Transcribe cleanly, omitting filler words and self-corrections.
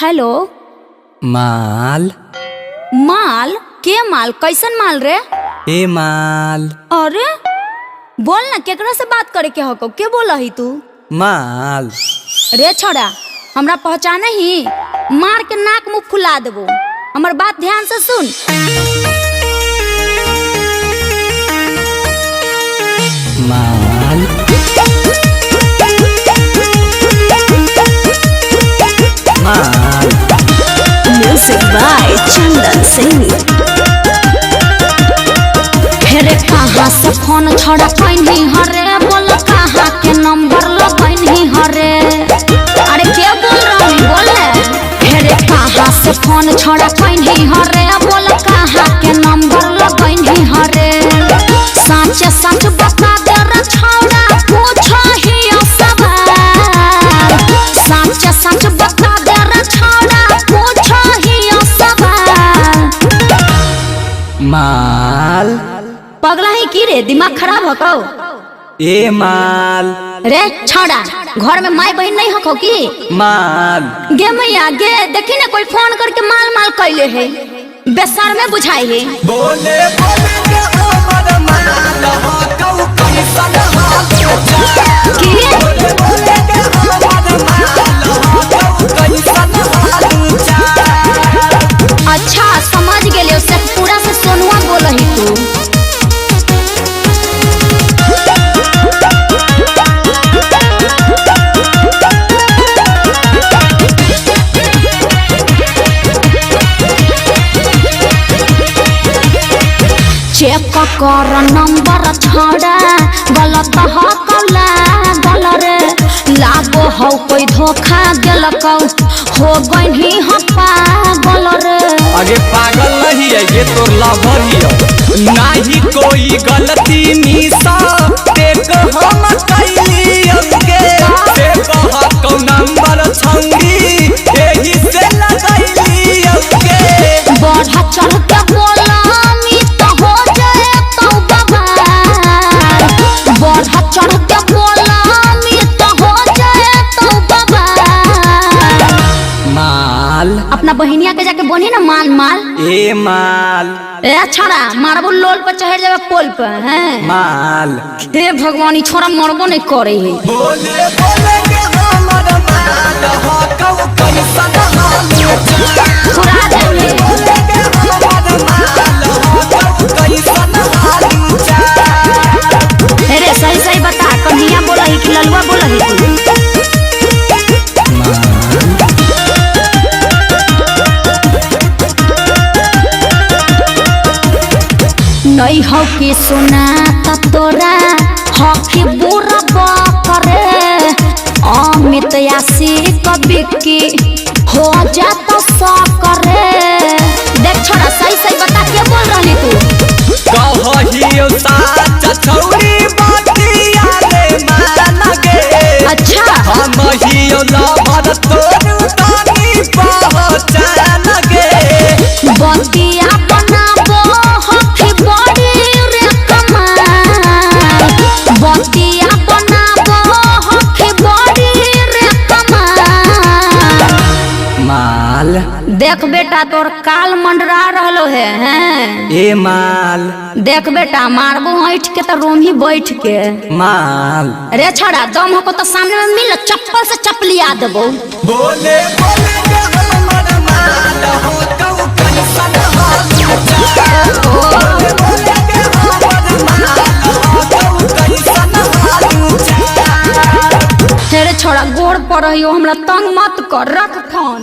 Hello. माल माल के माल? कैसन माल रे? ए माल। अरे बोल ना, केकरा से बात करे के हको? के बोला ही तू? माल रे छोड़ा, हमरा पहचाने ही मार के नाक मुंह फुला देबो। हमर बात ध्यान से सुन। माल माल म्यूजिक बाय चंदन सिंह। फेरे कहाँ से फोन छोड़ा कैनी हरे? बोल कहाँ के नंबर लगैनी हरे? अरे क्या बोल रही बोले? फेरे कहाँ से फोन छोड़ा कैनी हरे? बोल कहाँ के नंबर लगैनी हरे? सच सच बता दे रे छोड़ा, पूछो ही सवाल। सच सच बता दे रे छोड़ा, पूछो ही सवाल। माल पगला है की रे? दिमाग खराब हो कौ? ए माल रे छोड़ा, घर में माई बहन नहीं हो की? माल गे मैया गे, देखी ना कोई फोन करके माल माल कैले है। बेसर में बुझाई है। बोले बोले के हमर माल हो कौ कैसन हाल की? बोले बोले के हमर माल हो कौ कैसन हाल। अच्छा समझ गेले, उससे पूरा से सोनुआ बोल ही तू। चेक कर नंबर छोड़ा, गलत हो कौला गल रे। लागो हो कोई धोखा दिलकौ, हो गई हप्पा गल रे। अरे पागल नहीं है ये, तो लवर ही है। नहीं कोई गलती मिसा देख हम कैली अंगे देख हको नंबर छंगी यही से लगैली अंगे। बढ़ा चढ़ के बोला तो हो जाए तो बवाल। बढ़ा चढ़ के बोला तो हो जाए तो बवाल। माल अपना बहनिया के जाके बनी ना माल माल। ए माल ए छोड़ा, मारबो लोल पर चढ़ जावे पोल पर हैं। माल हे भगवानी, छोरा मरबो नहीं करे है। बोले बोले के हमर माल हो कौ कैसन हाल। छुड़ा देंगे। बोले के हमर माल हो कौ कैसन हाल। अरे सही सही बता, कन्हैया बोला ही कि ललुआ बोला ही तू? नहीं हो कि सुना तोरा हो कि बुरा करे। अमित यासी कभी की हो जा तो सौ करे। देख छोड़ा, सही सही बता, क्या बोल रही तू? कहियो साचा छौरी बातिया रे मान गे। अच्छा हम हियो लवर तोरू तानी पहचान गे। बतिया बनाबो हो कि बड़ी रे कमाल। बतिया बनाबो हो कि बड़ी रे कमाल। माल देख बेटा, तोर काल मंडरा रहलो है हैं? ए माल देख बेटा, मारबो ऐठ के तो रूम ही बैठ के। माल रे छोड़ा, दम हो तो सामने में मिल, चप्पल से चपलिया देबो। बोले बोले के हमर माल हो कौ कैसन हाल। बोले बोले के हमर माल हो कौ कैसन हाल। तेरे छोड़ा गोड़ पर रहियो, हमरा तंग मत कर, रख फोन।